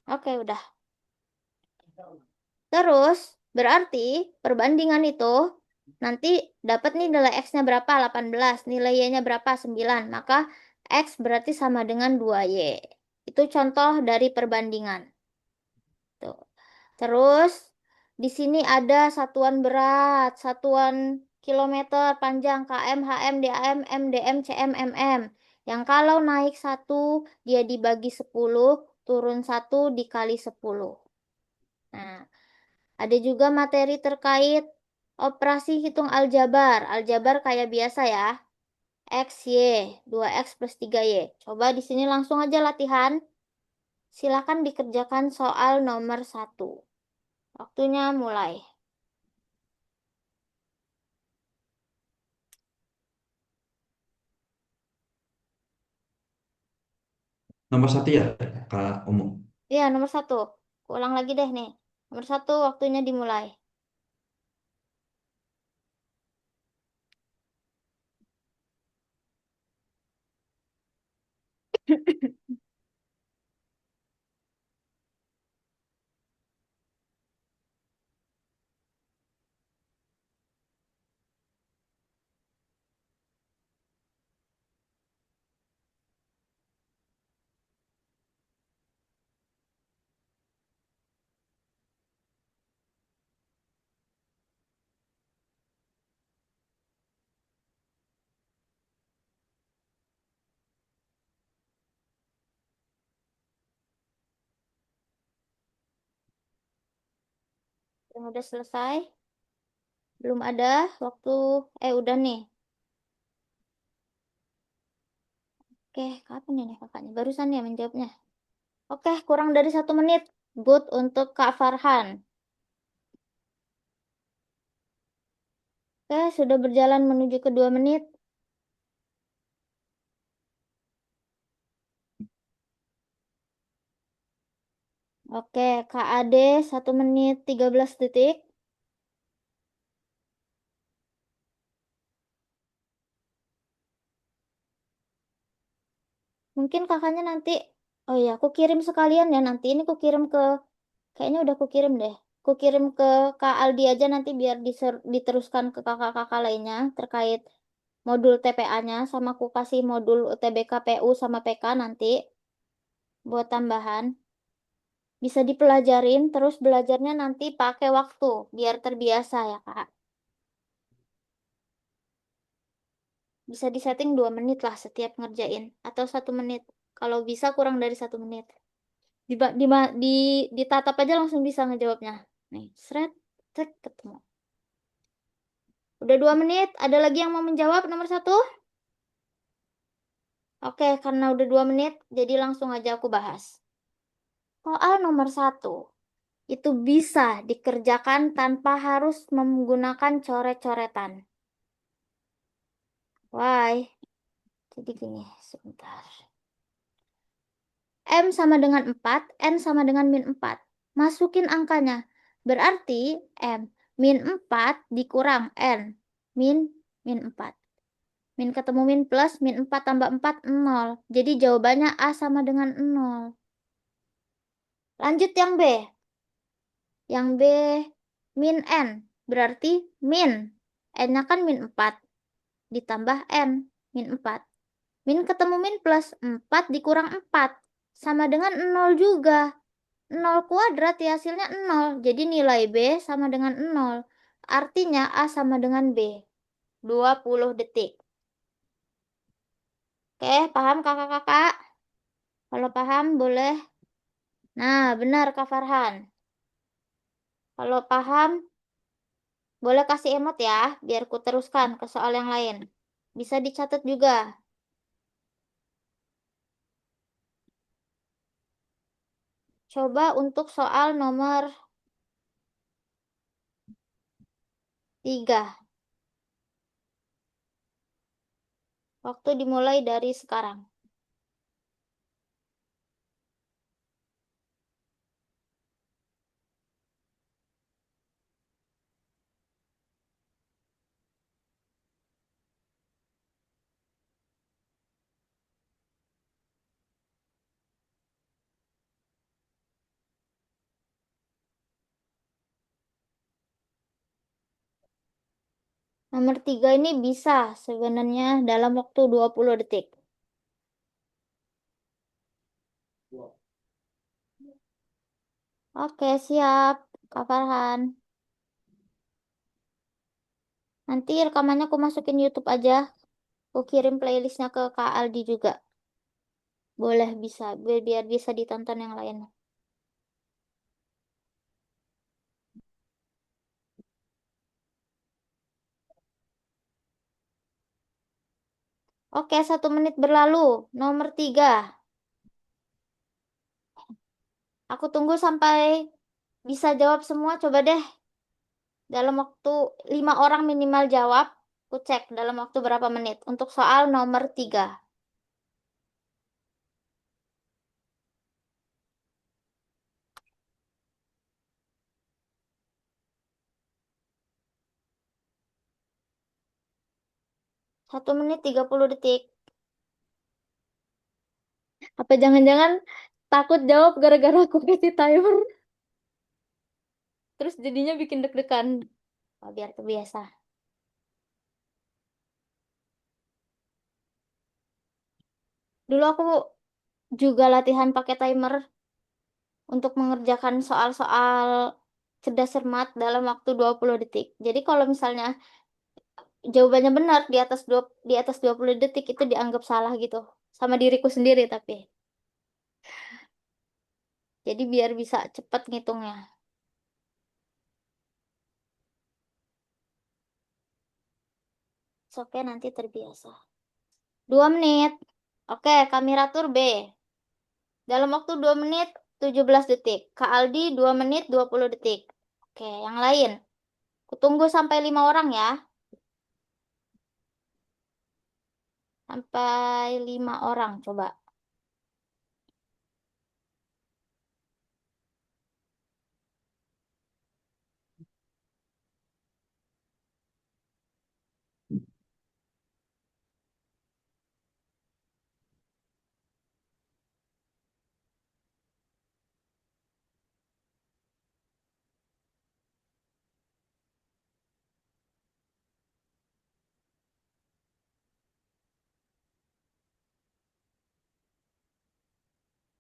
Oke, udah. Terus, berarti perbandingan itu nanti dapat nih nilai X-nya berapa? 18. Nilai Y-nya berapa? 9. Maka X berarti sama dengan 2Y. Itu contoh dari perbandingan. Tuh. Terus, di sini ada satuan berat, satuan kilometer panjang, km, hm, dam, mdm, cm, mm. Yang kalau naik 1, dia dibagi 10, turun 1 dikali 10. Nah, ada juga materi terkait operasi hitung aljabar. Aljabar kayak biasa ya. X, Y, 2X plus 3Y. Coba di sini langsung aja latihan. Silakan dikerjakan soal nomor 1. Waktunya mulai. Nomor satu ya, Kak Umum. Iya, nomor 1. Ulang lagi deh nih. Nomor 1, waktunya dimulai. Yang udah selesai? Belum ada waktu. Udah nih. Oke, kapan ini kakaknya? Barusan ya menjawabnya. Oke, kurang dari 1 menit. Good untuk Kak Farhan. Oke, sudah berjalan menuju ke 2 menit. Oke, Kak Ade 1 menit 13 detik. Mungkin kakaknya nanti, oh ya, aku kirim sekalian ya nanti. Ini aku kirim ke, kayaknya udah aku kirim deh. Aku kirim ke Kak Aldi aja nanti biar diteruskan ke kakak-kakak lainnya terkait modul TPA-nya. Sama aku kasih modul UTBK PU sama PK nanti buat tambahan. Bisa dipelajarin, terus belajarnya nanti pakai waktu biar terbiasa ya Kak. Bisa disetting 2 menit lah setiap ngerjain. Atau 1 menit. Kalau bisa kurang dari 1 menit. Di, di, di, ditatap aja langsung bisa ngejawabnya. Nih, seret, tek, ketemu. Udah 2 menit. Ada lagi yang mau menjawab nomor 1? Oke, karena udah 2 menit, jadi langsung aja aku bahas. Soal nomor 1. Itu bisa dikerjakan tanpa harus menggunakan coret-coretan. Why? Jadi gini, sebentar. M sama dengan 4, N sama dengan min 4. Masukin angkanya. Berarti M min 4 dikurang N min min 4. Min ketemu min plus, min 4 tambah 4, 0. Jadi jawabannya A sama dengan 0. Lanjut yang B. Yang B min N. Berarti min. N-nya kan min 4. Ditambah N min 4. Min ketemu min plus 4 dikurang 4. Sama dengan 0 juga. 0 kuadrat ya hasilnya 0. Jadi nilai B sama dengan 0. Artinya A sama dengan B. 20 detik. Oke, paham kakak-kakak? Kalau paham boleh. Nah, benar Kak Farhan. Kalau paham boleh kasih emot ya, biar ku teruskan ke soal yang lain. Bisa dicatat juga. Coba untuk soal nomor 3. Waktu dimulai dari sekarang. Nomor 3 ini bisa sebenarnya dalam waktu 20 detik. Oke, siap, Kak Farhan. Nanti rekamannya aku masukin YouTube aja. Aku kirim playlistnya ke Kak Aldi juga. Boleh, bisa. Biar bisa ditonton yang lain. Oke, 1 menit berlalu. Nomor 3. Aku tunggu sampai bisa jawab semua. Coba deh. Dalam waktu 5 orang minimal jawab. Aku cek dalam waktu berapa menit. Untuk soal nomor 3. 1 menit 30 detik. Apa jangan-jangan takut jawab gara-gara aku kasih timer? Terus jadinya bikin deg-degan. Oh, biar terbiasa. Dulu aku juga latihan pakai timer untuk mengerjakan soal-soal cerdas cermat dalam waktu 20 detik. Jadi kalau misalnya jawabannya benar di atas 20 detik itu dianggap salah gitu. Sama diriku sendiri tapi. Jadi biar bisa cepat ngitungnya. Oke, nanti terbiasa. 2 menit. Oke, kami atur B. Dalam waktu 2 menit 17 detik. Kak Aldi 2 menit 20 detik. Oke, yang lain. Kutunggu sampai 5 orang ya. Sampai 5 orang coba.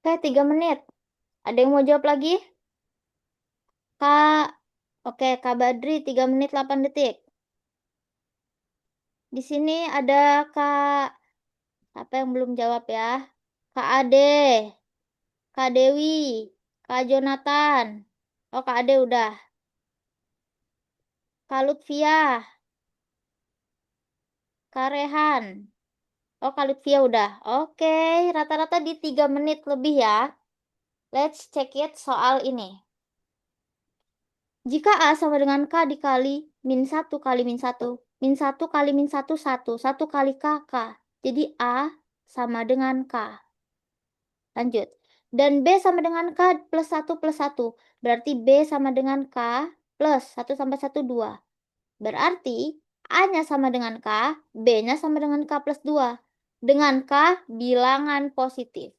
Oke, 3 menit. Ada yang mau jawab lagi? Kak, oke, Kak Badri 3 menit 8 detik. Di sini ada Kak, apa yang belum jawab ya? Kak Ade, Kak Dewi, Kak Jonathan. Oh, Kak Ade udah. Kak Lutfia, Kak Rehan. Oh, Kak Lutfia udah. Oke, rata-rata di 3 menit lebih ya. Let's check it soal ini. Jika A sama dengan K dikali min 1 kali min 1, min 1 kali min 1, 1, 1 kali K, K. Jadi A sama dengan K. Lanjut. Dan B sama dengan K plus 1 plus 1. Berarti B sama dengan K plus 1 sampai 1, 2. Berarti A-nya sama dengan K, B-nya sama dengan K plus 2. Dengan K bilangan positif.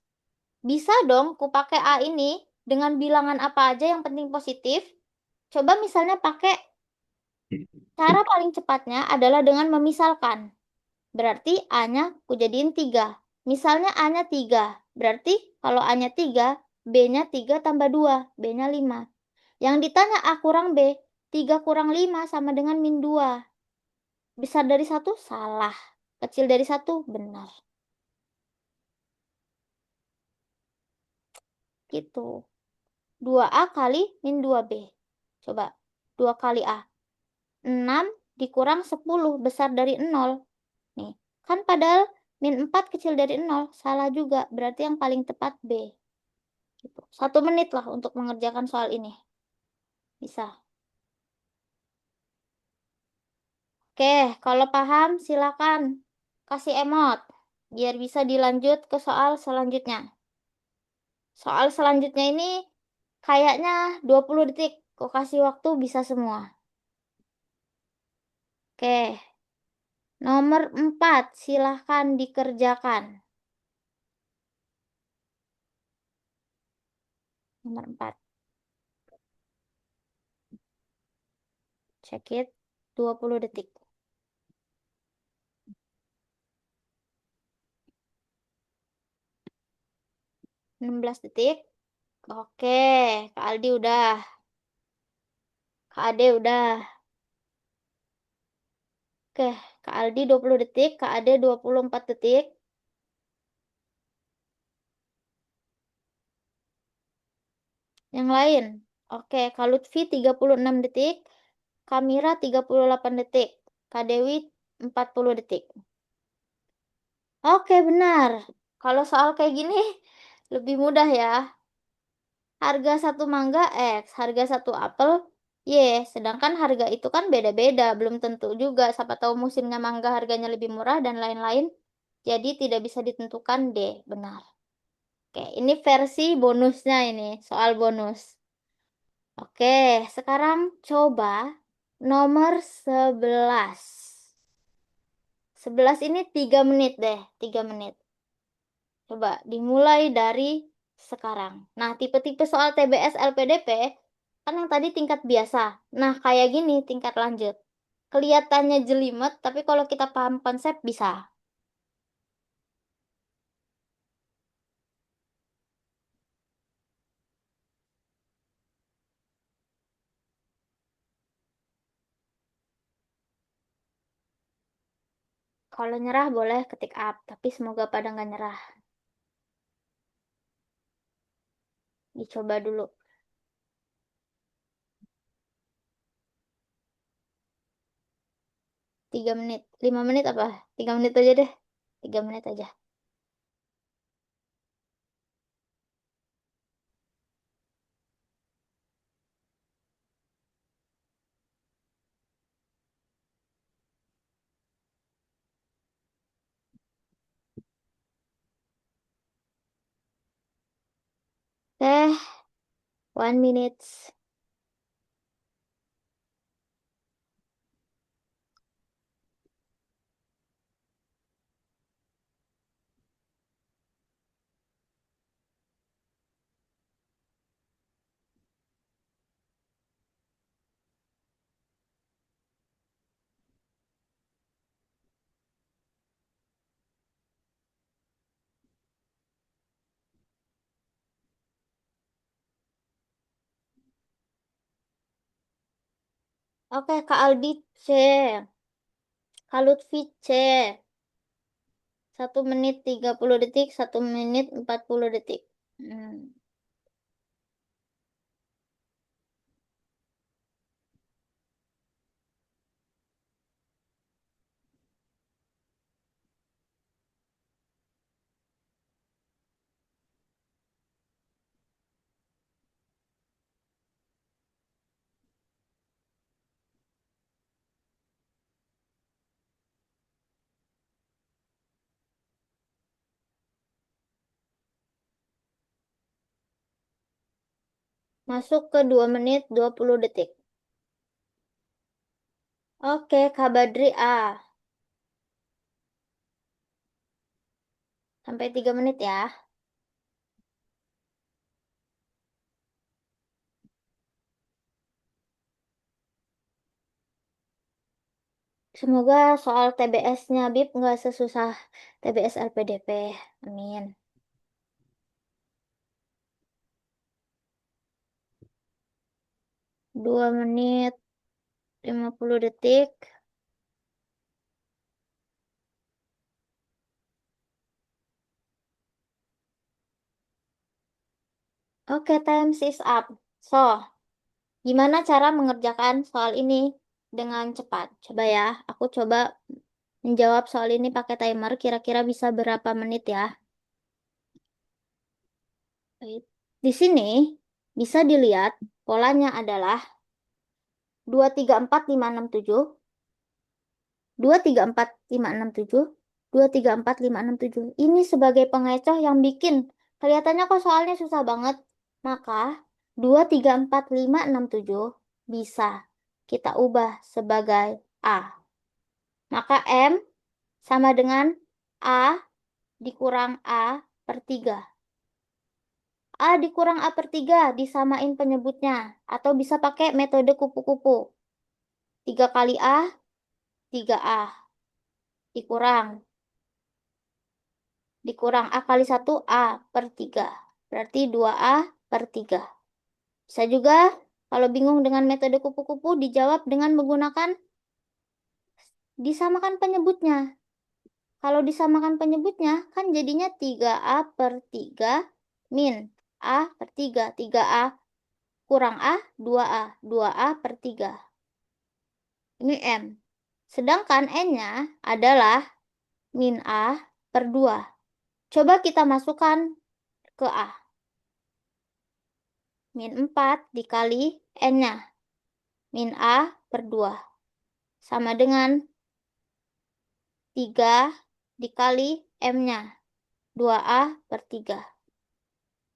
Bisa dong ku pakai A ini dengan bilangan apa aja yang penting positif. Coba misalnya pakai cara paling cepatnya adalah dengan memisalkan. Berarti A-nya ku jadiin 3. Misalnya A-nya 3. Berarti kalau A-nya 3, B-nya 3 tambah 2. B-nya 5. Yang ditanya A kurang B, 3 kurang 5 sama dengan min 2. Besar dari 1? Salah. Kecil dari 1? Benar. Gitu. 2A kali min 2B. Coba. 2 kali A. 6 dikurang 10 besar dari 0. Nih, kan padahal min 4 kecil dari 0. Salah juga. Berarti yang paling tepat B. Gitu. 1 menit lah untuk mengerjakan soal ini. Bisa. Oke, kalau paham silakan kasih emot. Biar bisa dilanjut ke soal selanjutnya. Soal selanjutnya ini kayaknya 20 detik. Kok kasih waktu bisa semua. Oke, nomor 4 silahkan dikerjakan. Nomor 4. Check it. 20 detik. 16 detik. Oke, Kak Aldi udah. Kak Ade udah. Oke, Kak Aldi 20 detik, Kak Ade 24 detik. Yang lain. Oke, Kak Lutfi 36 detik, Kak Mira 38 detik, Kak Dewi 40 detik. Oke, benar. Kalau soal kayak gini lebih mudah ya. Harga satu mangga X, harga satu apel Y. Sedangkan harga itu kan beda-beda, belum tentu juga. Siapa tahu musimnya mangga harganya lebih murah dan lain-lain. Jadi tidak bisa ditentukan D. Benar. Oke, ini versi bonusnya ini, soal bonus. Oke, sekarang coba nomor 11. 11 ini 3 menit deh, 3 menit. Coba dimulai dari sekarang. Nah, tipe-tipe soal TBS LPDP kan yang tadi tingkat biasa. Nah, kayak gini tingkat lanjut. Kelihatannya jelimet, tapi kalau kita paham konsep bisa. Kalau nyerah boleh ketik up, tapi semoga pada nggak nyerah. Dicoba dulu. 3 menit. 5 menit apa? 3 menit aja deh. 3 menit aja. Teh, 1 minute. Oke, Kak Aldi C. Kak Lutfi C. 1 menit 30 detik, 1 menit 40 detik. Hmm. Masuk ke 2 menit 20 detik. Oke, Kak Badri A. Sampai 3 menit ya. Semoga soal TBS-nya Bib nggak sesusah TBS LPDP. Amin. 2 menit 50 detik. Oke, times is up. So, gimana cara mengerjakan soal ini dengan cepat? Coba ya, aku coba menjawab soal ini pakai timer. Kira-kira bisa berapa menit ya? Baik. Di sini bisa dilihat polanya adalah 2, 3, 4, 5, 6, 7, 2, 3, 4, 5, 6, 7, 2, 3, 4, 5, 6, 7. Ini sebagai pengecoh yang bikin kelihatannya kok soalnya susah banget. Maka 2, 3, 4, 5, 6, 7 bisa kita ubah sebagai A. Maka M sama dengan A dikurang A per 3. A dikurang A per 3 disamain penyebutnya. Atau bisa pakai metode kupu-kupu. 3 kali A, 3A. Dikurang. Dikurang A kali 1, A per 3. berarti 2A per 3. Bisa juga kalau bingung dengan metode kupu-kupu dijawab dengan menggunakan disamakan penyebutnya. Kalau disamakan penyebutnya kan jadinya 3A per 3 min A per 3. 3A kurang A, 2A. 2A per 3. Ini M. Sedangkan N-nya adalah min A per 2. Coba kita masukkan ke A. Min 4 dikali N-nya. Min A per 2. Sama dengan 3 dikali M-nya. 2A per 3.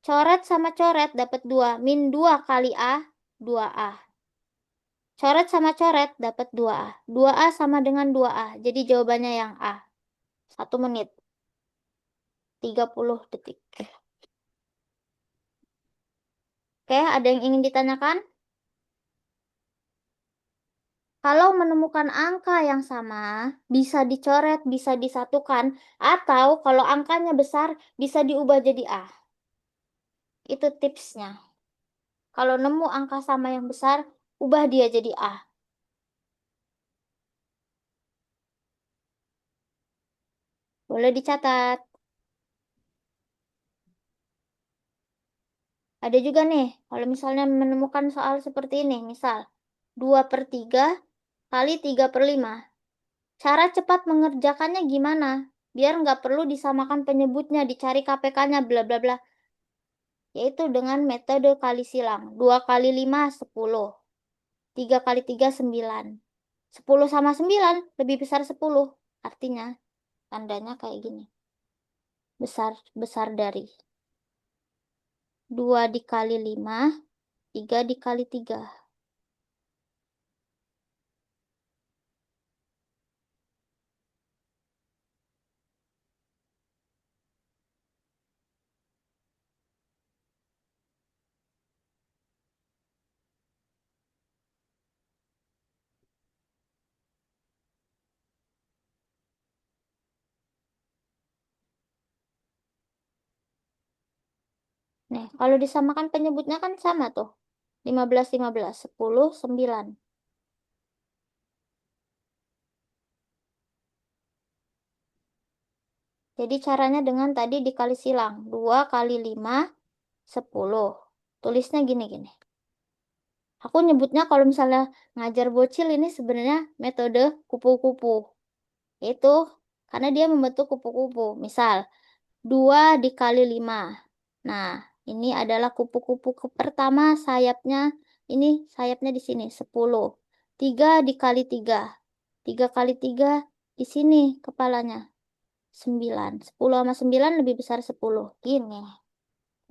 Coret sama coret dapat 2. Min 2 kali A, 2A. Coret sama coret dapat 2A. 2A sama dengan 2A. Jadi jawabannya yang A. 1 menit. 30 detik. Oke, ada yang ingin ditanyakan? Kalau menemukan angka yang sama, bisa dicoret, bisa disatukan, atau kalau angkanya besar, bisa diubah jadi A. Itu tipsnya. Kalau nemu angka sama yang besar, ubah dia jadi A. Boleh dicatat. Ada juga nih, kalau misalnya menemukan soal seperti ini, misal 2 per 3 kali 3 per 5. Cara cepat mengerjakannya gimana? Biar nggak perlu disamakan penyebutnya, dicari KPK-nya, bla bla bla. Yaitu dengan metode kali silang. 2 kali 5, 10. 3 kali 3, 9. 10 sama 9 lebih besar 10. Artinya, tandanya kayak gini. Besar dari. 2 dikali 5, 3 dikali 3. Nih, kalau disamakan penyebutnya kan sama tuh. 15, 15, 10, 9. Jadi caranya dengan tadi dikali silang. 2 kali 5, 10. Tulisnya gini-gini. Aku nyebutnya kalau misalnya ngajar bocil ini sebenarnya metode kupu-kupu. Itu karena dia membentuk kupu-kupu. Misal, 2 dikali 5. Nah, ini adalah kupu-kupu pertama sayapnya. Ini sayapnya di sini, 10. 3 dikali 3. 3 kali 3 di sini kepalanya. 9. 10 sama 9 lebih besar 10. Gini.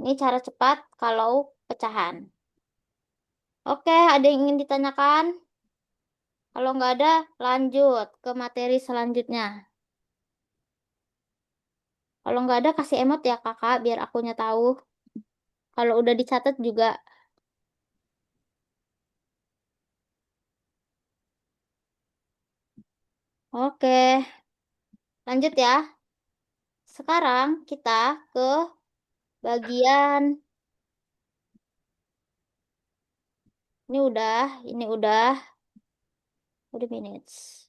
Ini cara cepat kalau pecahan. Oke, ada yang ingin ditanyakan? Kalau nggak ada, lanjut ke materi selanjutnya. Kalau nggak ada, kasih emot ya kakak, biar akunya tahu. Kalau udah dicatat juga. Oke, lanjut ya. Sekarang kita ke bagian ini udah minutes.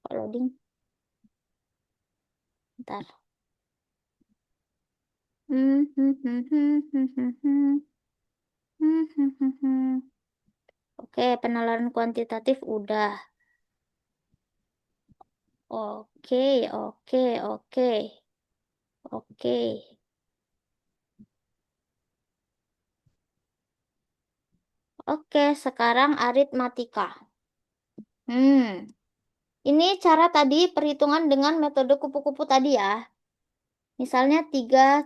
Kok loading? Ntar. Oke, penalaran kuantitatif udah. Oke, oke, oke. Oke. Oke, sekarang aritmatika. Ini cara tadi perhitungan dengan metode kupu-kupu tadi ya. Misalnya 3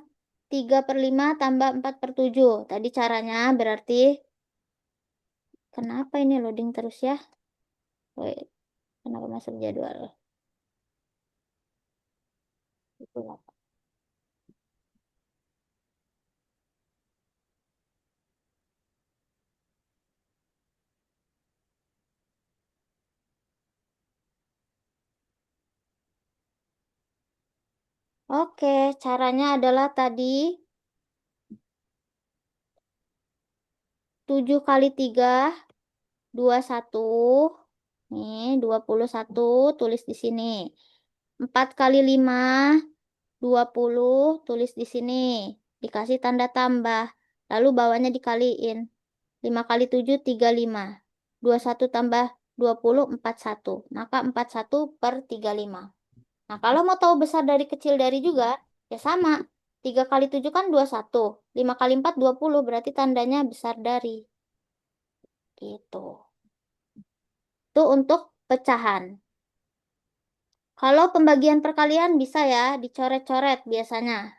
per 5 tambah 4 per 7. Tadi caranya berarti, kenapa ini loading terus ya? Wait, kenapa masuk jadwal? Itulah. Oke, caranya adalah tadi 7 kali 3, 21. Nih, 21 tulis di sini. 4 kali 5, 20 tulis di sini. Dikasih tanda tambah. Lalu bawahnya dikaliin. 5 kali 7, 35. 21 tambah 20, 41. Maka 41 per 35. Nah, kalau mau tahu besar dari kecil dari juga, ya sama. 3 kali 7 kan 21. 5 kali 4, 20. Berarti tandanya besar dari. Gitu. Itu untuk pecahan. Kalau pembagian perkalian bisa ya dicoret-coret biasanya.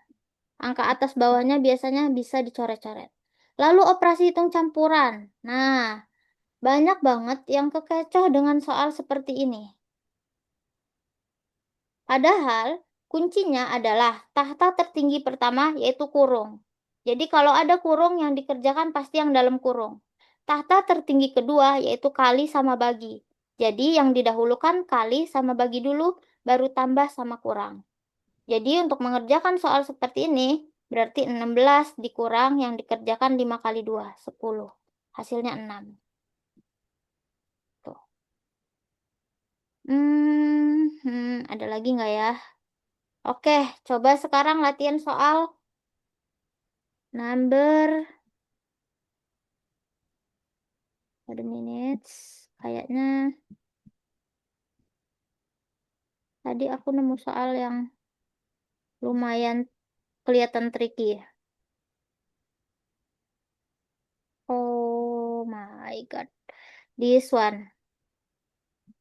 Angka atas bawahnya biasanya bisa dicoret-coret. Lalu operasi hitung campuran. Nah, banyak banget yang kekecoh dengan soal seperti ini. Padahal kuncinya adalah tahta tertinggi pertama yaitu kurung. Jadi kalau ada kurung yang dikerjakan pasti yang dalam kurung. Tahta tertinggi kedua yaitu kali sama bagi. Jadi yang didahulukan kali sama bagi dulu, baru tambah sama kurang. Jadi untuk mengerjakan soal seperti ini, berarti 16 dikurang yang dikerjakan 5 kali 2, 10. Hasilnya 6. Tuh. Ada lagi nggak ya? Oke, coba sekarang latihan soal number. Ada minutes. Kayaknya tadi aku nemu soal yang lumayan kelihatan tricky. Oh my god. This one.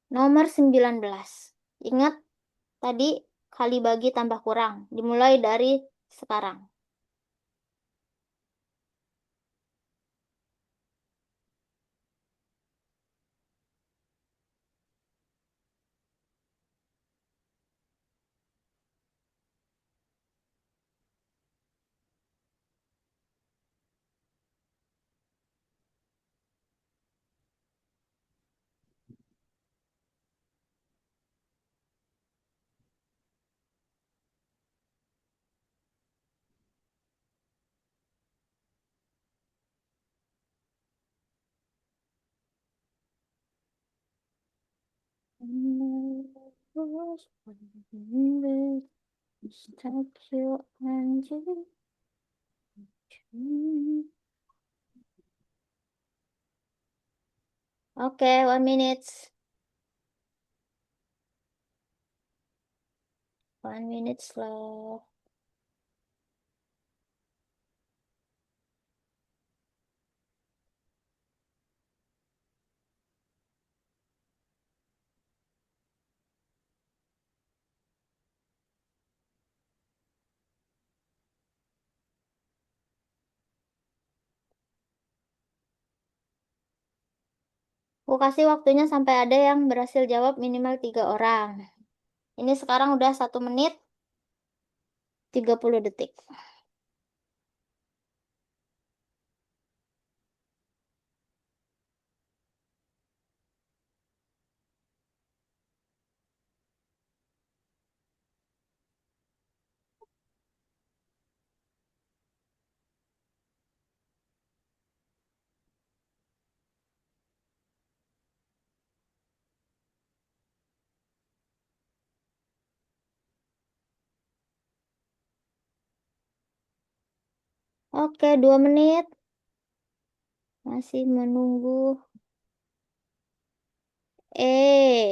Nomor 19. Ingat tadi kali bagi tambah kurang. Dimulai dari sekarang. Statue anjing. Oke, 1 minute. 1 minute slow. Aku kasih waktunya sampai ada yang berhasil jawab minimal 3 orang. Ini sekarang udah 1 menit 30 detik. Oke, 2 menit. Masih menunggu.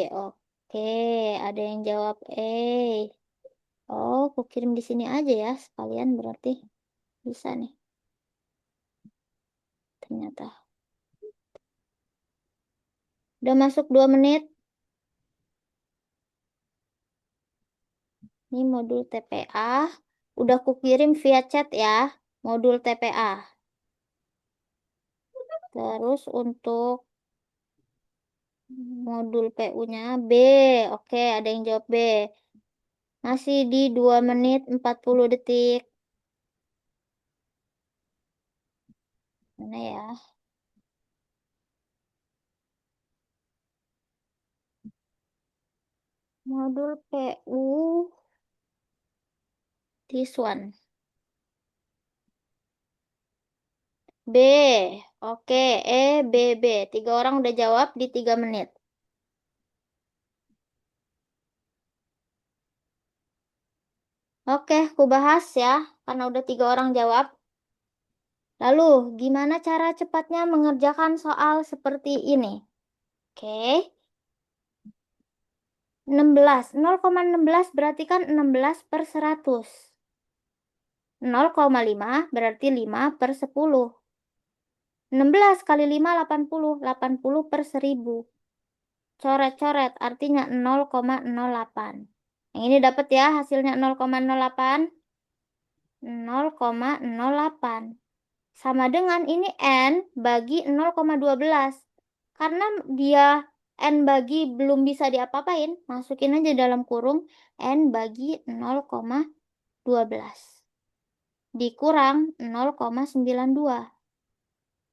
Oke, ada yang jawab Oh, aku kirim di sini aja ya, sekalian berarti bisa nih. Ternyata. Udah masuk 2 menit. Ini modul TPA. Udah aku kirim via chat ya, modul TPA. Terus untuk modul PU-nya B. Oke, ada yang jawab B. Masih di 2 menit 40 detik. Mana ya? Modul PU. this one. B. Oke, E, B, B. 3 orang udah jawab di 3 menit. Oke, aku bahas ya, karena udah 3 orang jawab. Lalu, gimana cara cepatnya mengerjakan soal seperti ini? Oke, 16. 0,16 berarti kan 16 per 100. 0,5 berarti 5 per 10. 16 kali 5, 80. 80 per 1000. Coret-coret artinya 0,08. Yang ini dapat ya hasilnya 0,08. 0,08. Sama dengan ini N bagi 0,12. Karena dia N bagi belum bisa diapa-apain, masukin aja dalam kurung N bagi 0,12. Dikurang 0,92.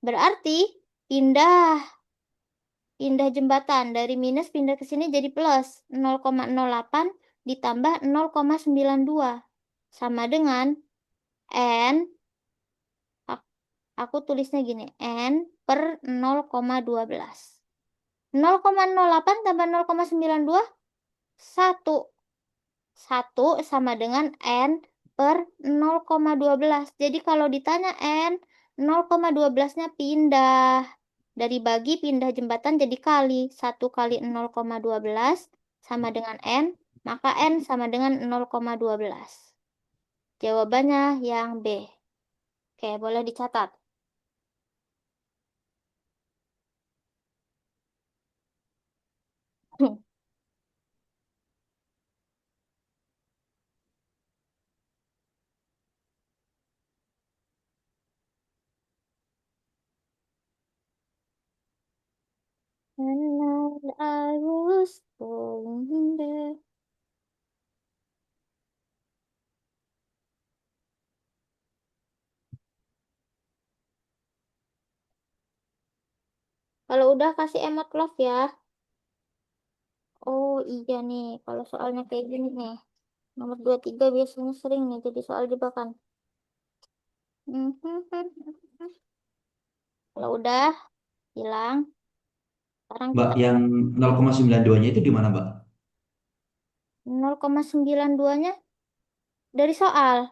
Berarti pindah jembatan dari minus pindah ke sini jadi plus 0,08 ditambah 0,92 sama dengan N, aku tulisnya gini, N per 0,12. 0,08 tambah 0,92 1. 1 sama dengan N per 0,12. Jadi kalau ditanya N, 0,12-nya pindah. Dari bagi pindah jembatan jadi kali. 1 kali 0,12 sama dengan N, maka N sama dengan 0,12. Jawabannya yang B. Oke, boleh dicatat. And I was born there. Kalau udah kasih emot love ya. Oh iya nih, kalau soalnya kayak gini nih. Nomor 23 biasanya sering nih jadi soal jebakan. Kalau udah hilang, sekarang Mbak, kita yang 0,92-nya itu di mana, Mbak? 0,92-nya dari soal.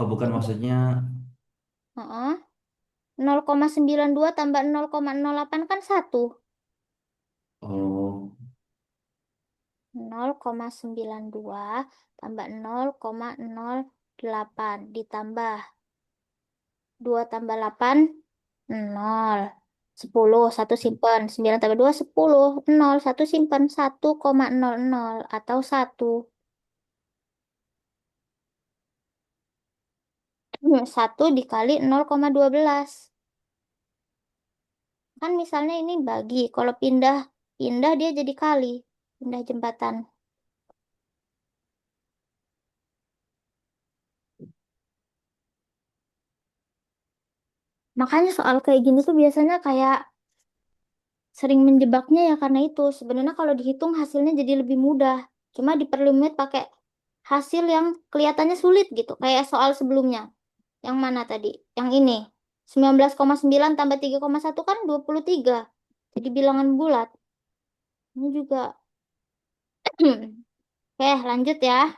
Oh, bukan maksudnya. Heeh. 0,92 tambah 0,08 kan 1. Oh, 0,92 tambah 0,08 ditambah 2 tambah 8, 0. 10, 1 simpen. 9 tambah 2, 10. 0, 1 simpen. 1,00 atau 1. 1 dikali 0,12. Kan misalnya ini bagi. Kalau pindah, pindah dia jadi kali. Pindah jembatan. Makanya soal kayak gini tuh biasanya kayak sering menjebaknya ya karena itu. Sebenarnya kalau dihitung hasilnya jadi lebih mudah. Cuma diperlimit pakai hasil yang kelihatannya sulit gitu. Kayak soal sebelumnya. Yang mana tadi? Yang ini. 19,9 tambah 3,1 kan 23. Jadi bilangan bulat. Ini juga. Oke, lanjut ya.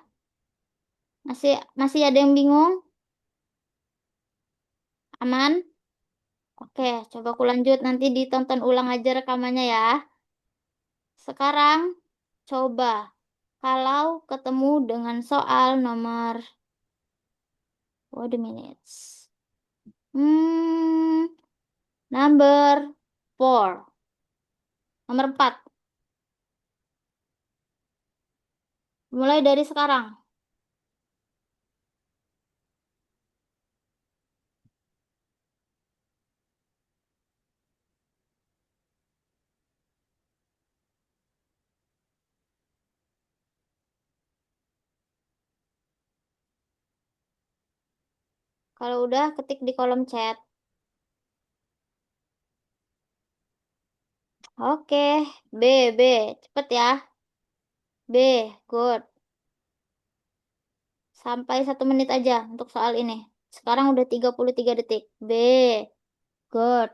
Masih masih ada yang bingung? Aman? Oke, coba aku lanjut. Nanti ditonton ulang aja rekamannya ya. Sekarang coba kalau ketemu dengan soal nomor, wait a minute. Hmm, number 4. Nomor 4. Mulai dari sekarang. Kalau udah ketik di kolom chat. Oke, B, B. Cepet ya. B, good. Sampai 1 menit aja untuk soal ini. Sekarang udah 33 detik. B. Good.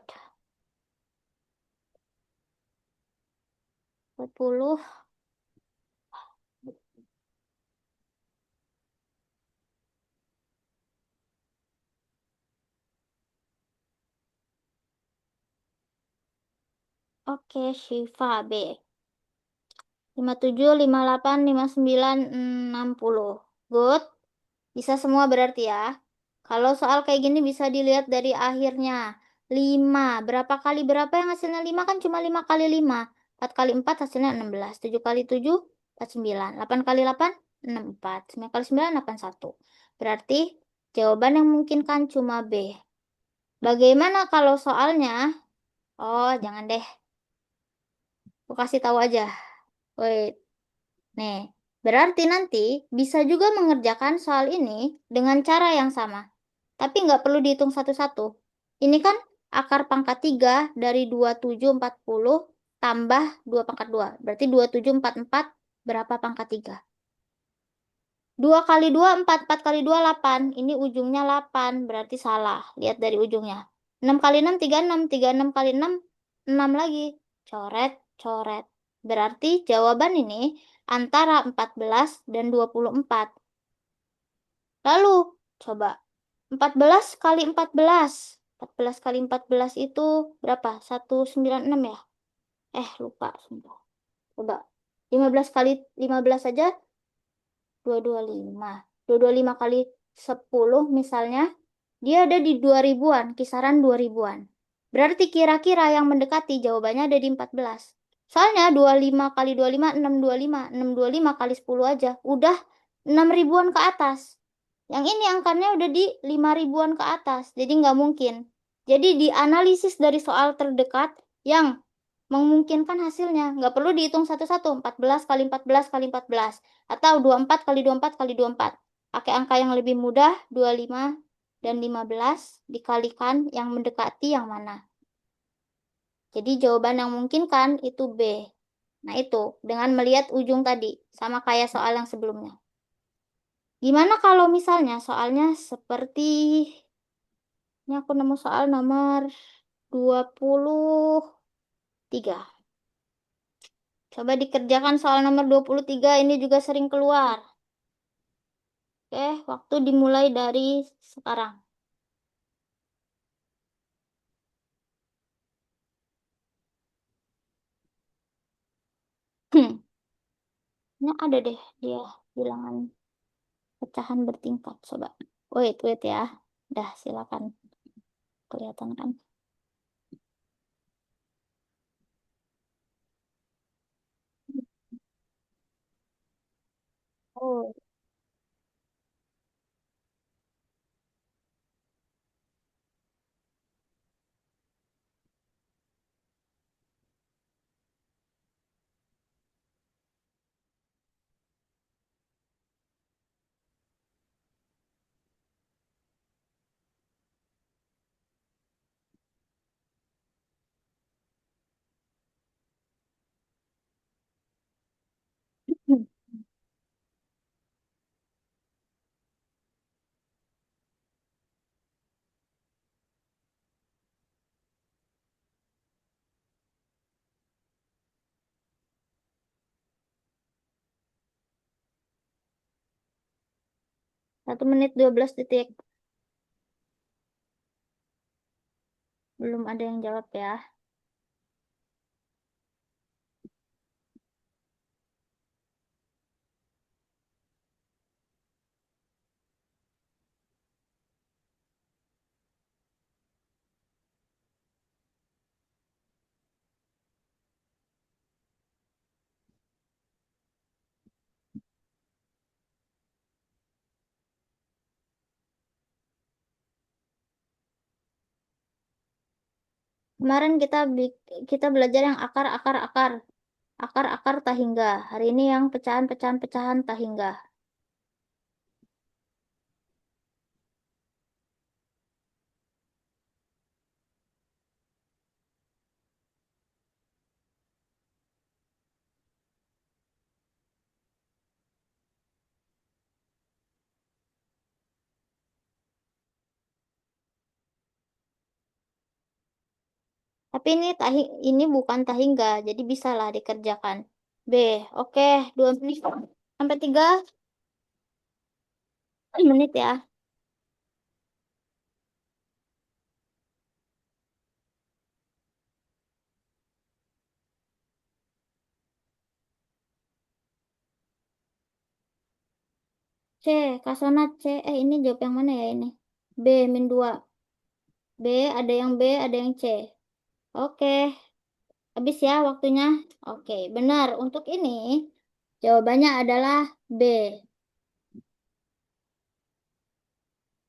40. Oke, Syifa B. 57, 58, 59, 60. Good. Bisa semua berarti ya. Kalau soal kayak gini bisa dilihat dari akhirnya. 5. Berapa kali berapa yang hasilnya 5 kan cuma 5 kali 5. 4 kali 4 hasilnya 16. 7 kali 7, 49. 8 kali 8, 64. 9 kali 9, 81. Berarti jawaban yang mungkin kan cuma B. Bagaimana kalau soalnya? Oh, jangan deh. Aku kasih tahu aja. Wait. Nih, berarti nanti bisa juga mengerjakan soal ini dengan cara yang sama. Tapi nggak perlu dihitung satu-satu. Ini kan akar pangkat 3 dari 2740 tambah 2 pangkat 2. Berarti 2744 berapa pangkat 3? 2 kali 2, 4. 4 kali 2, 8. Ini ujungnya 8. Berarti salah. Lihat dari ujungnya. 6 kali 6, 36. 36 kali 6, 6 lagi. Coret, coret. Berarti jawaban ini antara 14 dan 24. Lalu, coba 14 kali 14. 14 kali 14 itu berapa? 196 ya? Lupa. Sumpah. Coba. 15 kali 15 aja 225. 225 kali 10 misalnya. Dia ada di 2000-an. Kisaran 2000-an. Berarti kira-kira yang mendekati jawabannya ada di 14. Soalnya 25 kali 25, 625. 625 kali 10 aja. Udah 6 ribuan ke atas. Yang ini angkanya udah di 5 ribuan ke atas. Jadi nggak mungkin. Jadi dianalisis dari soal terdekat yang memungkinkan hasilnya. Nggak perlu dihitung satu-satu. 14 kali 14 kali 14. Atau 24 kali 24 kali 24. Pakai angka yang lebih mudah. 25 dan 15 dikalikan yang mendekati yang mana. Jadi jawaban yang mungkin kan itu B. Nah itu dengan melihat ujung tadi. Sama kayak soal yang sebelumnya. Gimana kalau misalnya soalnya seperti ini aku nemu soal nomor 23. Coba dikerjakan soal nomor 23 ini juga sering keluar. Oke, waktu dimulai dari sekarang. Ini ada deh dia bilangan pecahan bertingkat. Coba. Wait, wait ya. Dah, silakan. Kelihatan kan? Oh. 1 menit 12 detik. Belum ada yang jawab ya. Kemarin kita belajar yang akar akar akar. Akar akar tak hingga. Hari ini yang pecahan pecahan pecahan tak hingga. Tapi ini bukan tahingga, jadi bisa lah dikerjakan. B, oke, 2 menit sampai 3 menit ya. C, Kasonat C. Ini jawab yang mana ya ini? B, -2. B, ada yang B, ada yang C. Oke, habis ya waktunya. Oke, benar. Untuk ini, jawabannya adalah B.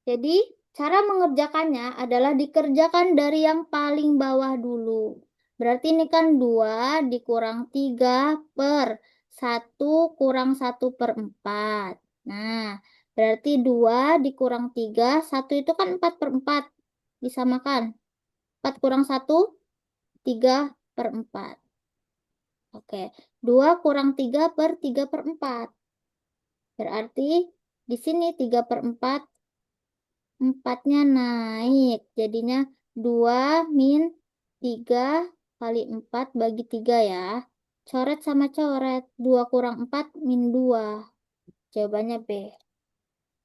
Jadi, cara mengerjakannya adalah dikerjakan dari yang paling bawah dulu. Berarti ini kan 2 dikurang 3 per 1 kurang 1/4. Nah, berarti 2 dikurang 3, 1 itu kan 4/4. Disamakan. 4 kurang 1, 3/4. Oke, 2 kurang 3 per 3/4. Berarti di sini 3/4, 4-nya naik. Jadinya 2 min 3 kali 4 bagi 3 ya. Coret sama coret. 2 kurang 4 min 2. Jawabannya B.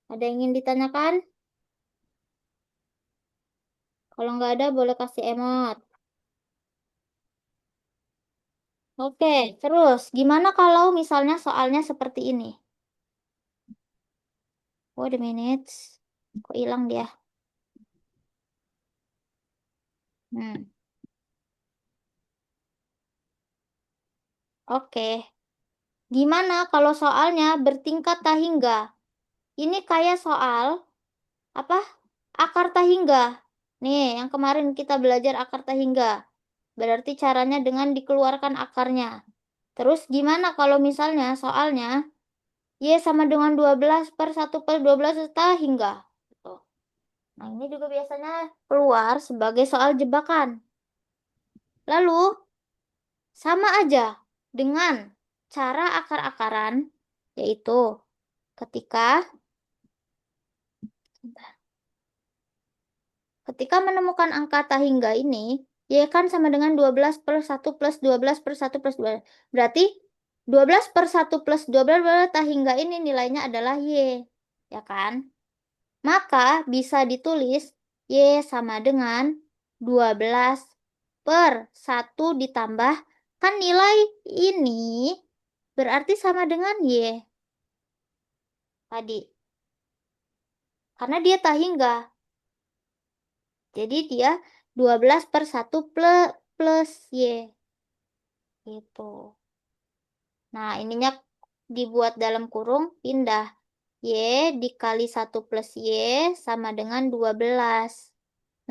Ada yang ingin ditanyakan? Kalau nggak ada boleh kasih emot. Oke, terus gimana kalau misalnya soalnya seperti ini? Wait a minute. Kok hilang dia? Hmm. Oke. Gimana kalau soalnya bertingkat tahingga? Ini kayak soal apa? Akar tahingga. Nih, yang kemarin kita belajar akar tahingga. Berarti caranya dengan dikeluarkan akarnya. Terus gimana kalau misalnya soalnya Y sama dengan 12 per 1 per 12 tahingga? Tuh. Nah, ini juga biasanya keluar sebagai soal jebakan. Lalu, sama aja dengan cara akar-akaran, yaitu ketika Ketika menemukan angka tahingga ini, Y kan sama dengan 12 per 1 plus 12 per 1 plus 2. Berarti 12 per 1 plus 12 tahingga ini nilainya adalah Y. Ya kan? Maka bisa ditulis Y sama dengan 12 per 1 ditambah. Kan nilai ini berarti sama dengan Y tadi. Karena dia tahingga. Jadi dia 12 per 1 plus Y. Gitu. Nah, ininya dibuat dalam kurung, pindah. Y dikali 1 plus Y sama dengan 12.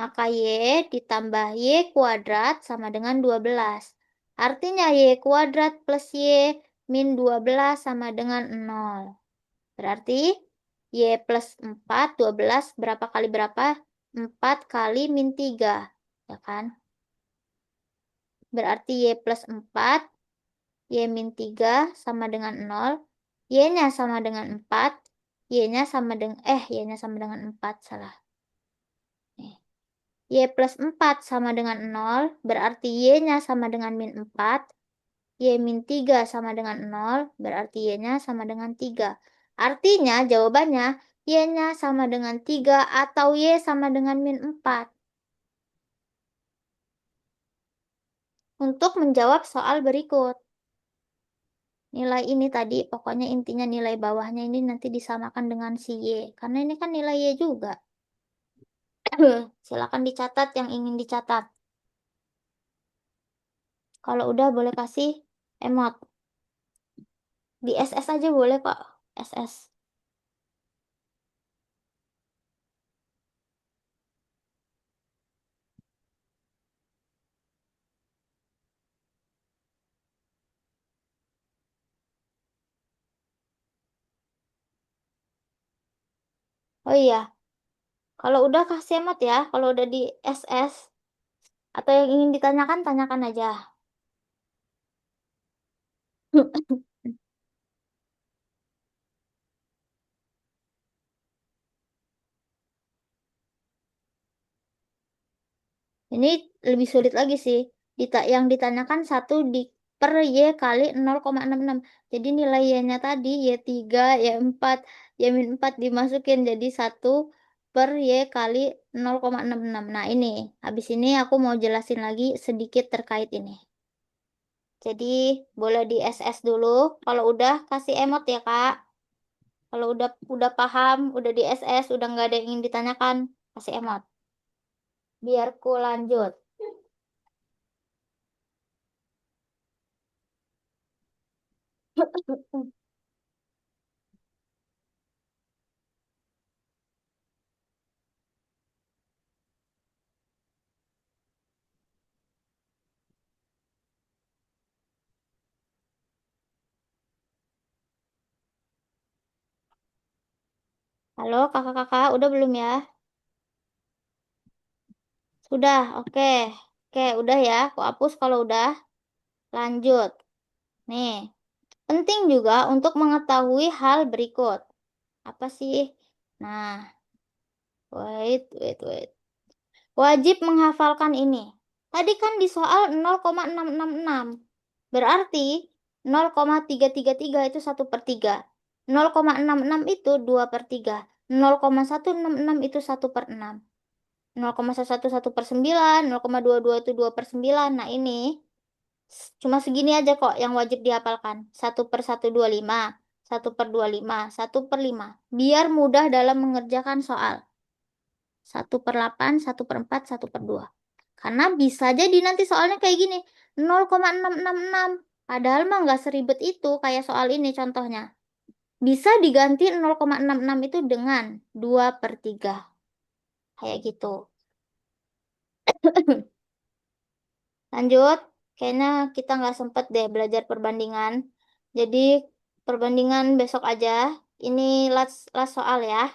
Maka Y ditambah Y kuadrat sama dengan 12. Artinya Y kuadrat plus Y min 12 sama dengan 0. Berarti Y plus 4, 12, berapa kali berapa? 4 kali min 3. Ya kan? Berarti Y plus 4, Y min 3 sama dengan 0. Y-nya sama dengan 4. Y-nya sama dengan, Y-nya sama dengan 4, salah. Nih. Y plus 4 sama dengan 0, berarti Y-nya sama dengan min 4. Y min 3 sama dengan 0, berarti Y-nya sama dengan 3. Artinya jawabannya Y-nya sama dengan 3 atau Y sama dengan min 4. Untuk menjawab soal berikut. Nilai ini tadi, pokoknya intinya nilai bawahnya ini nanti disamakan dengan si Y. Karena ini kan nilai Y juga. Silakan dicatat yang ingin dicatat. Kalau udah boleh kasih emot. Di SS aja boleh kok. SS. Oh iya, kalau udah kasih emot ya. Kalau udah di SS atau yang ingin ditanyakan, tanyakan aja. Ini lebih sulit lagi sih. Yang ditanyakan 1 per Y kali 0,66. Jadi nilai Y-nya tadi Y3, Y4, Y-4 dimasukin jadi 1 per Y kali 0,66. Nah ini, habis ini aku mau jelasin lagi sedikit terkait ini. Jadi boleh di SS dulu. Kalau udah kasih emot ya Kak. Kalau udah paham, udah di SS, udah nggak ada yang ingin ditanyakan, kasih emot. Biar ku lanjut. Halo kakak-kakak, udah belum ya? Sudah, oke. Oke, udah ya. Aku hapus kalau udah. Lanjut. Nih, penting juga untuk mengetahui hal berikut. Apa sih? Nah, wait. Wajib menghafalkan ini. Tadi kan di soal 0,666. Berarti 0,333 itu 1/3. 0,66 itu 2/3. 0,166 itu 1/6. 0,11 1/9, 0,22 itu 2/9. Nah ini cuma segini aja kok yang wajib dihafalkan. 1/125, 1/25, 1/5. Biar mudah dalam mengerjakan soal. 1/8, 1/4, 1/2. Karena bisa jadi nanti soalnya kayak gini. 0,666. Padahal mah nggak seribet itu kayak soal ini contohnya. Bisa diganti 0,66 itu dengan 2/3. Kayak gitu. Lanjut, kayaknya kita nggak sempet deh belajar perbandingan. Jadi perbandingan besok aja. Ini last soal ya.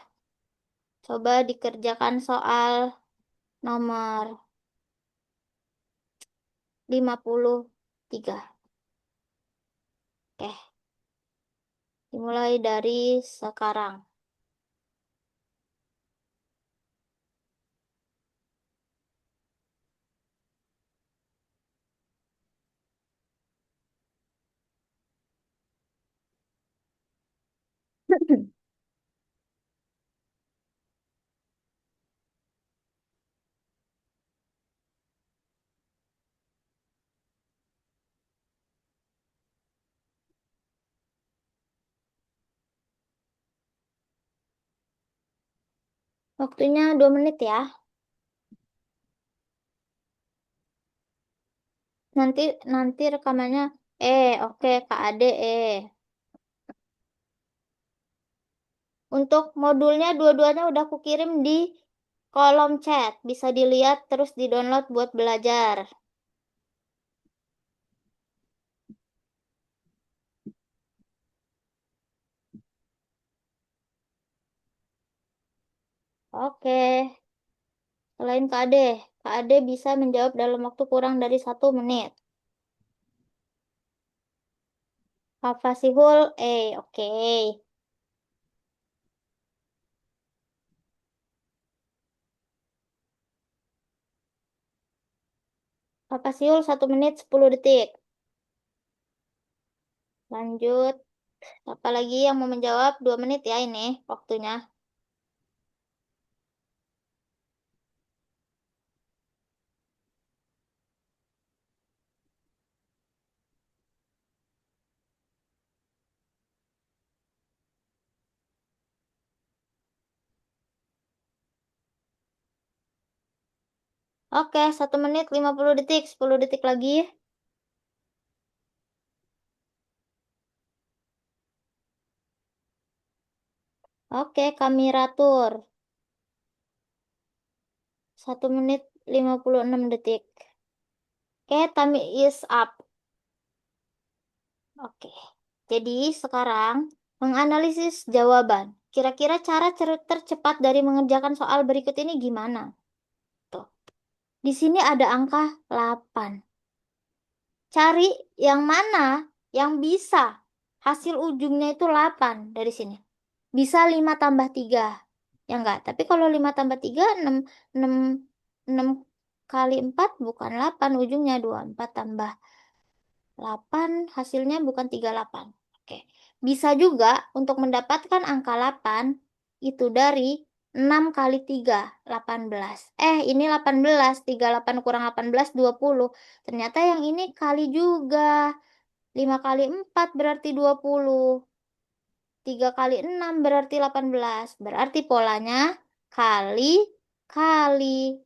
Coba dikerjakan soal nomor 53. Oke, dimulai dari sekarang. Waktunya 2 menit ya. Nanti nanti rekamannya oke Kak Ade Untuk modulnya dua-duanya udah aku kirim di kolom chat. Bisa dilihat terus di-download buat belajar. Oke. Selain Kak Ade bisa menjawab dalam waktu kurang dari 1 menit. Hafasihul oke. Hafasihul 1 menit 10 detik. Lanjut. Apalagi yang mau menjawab 2 menit ya ini waktunya. Oke, 1 menit 50 detik. 10 detik lagi. Oke, kami ratur. 1 menit 56 detik. Oke, time is up. Oke, jadi sekarang menganalisis jawaban. Kira-kira cara tercepat dari mengerjakan soal berikut ini gimana? Tuh, di sini ada angka 8. Cari yang mana yang bisa hasil ujungnya itu 8 dari sini. Bisa 5 tambah 3. Ya enggak, tapi kalau 5 tambah 3, 6, 6, 6. kali 4 bukan 8, ujungnya 24 tambah 8, hasilnya bukan 38. Oke. Bisa juga untuk mendapatkan angka 8, itu dari 6 kali 3, 18. Ini 18, 38 kurang 18, 20. Ternyata yang ini kali juga. 5 kali 4 berarti 20. 3 kali 6 berarti 18. Berarti polanya kali, kali.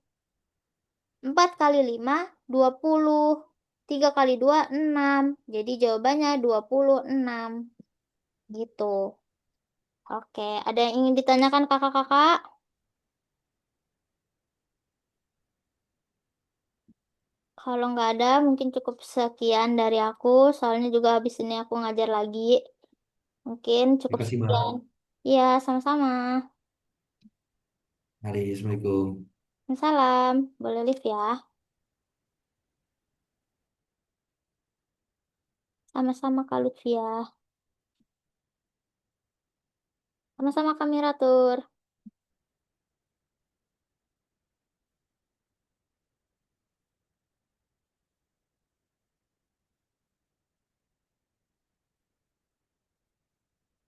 4 kali 5, 20. 3 kali 2, 6. Jadi jawabannya 26. Gitu. Oke, ada yang ingin ditanyakan kakak-kakak? Kalau nggak ada, mungkin cukup sekian dari aku. Soalnya juga habis ini aku ngajar lagi. Mungkin cukup Makasih, Mbak. sekian. Iya, sama-sama. Mari, Assalamualaikum. Salam. Boleh live ya. Sama-sama Kak Lutfia. Sama-sama Kak Miratur.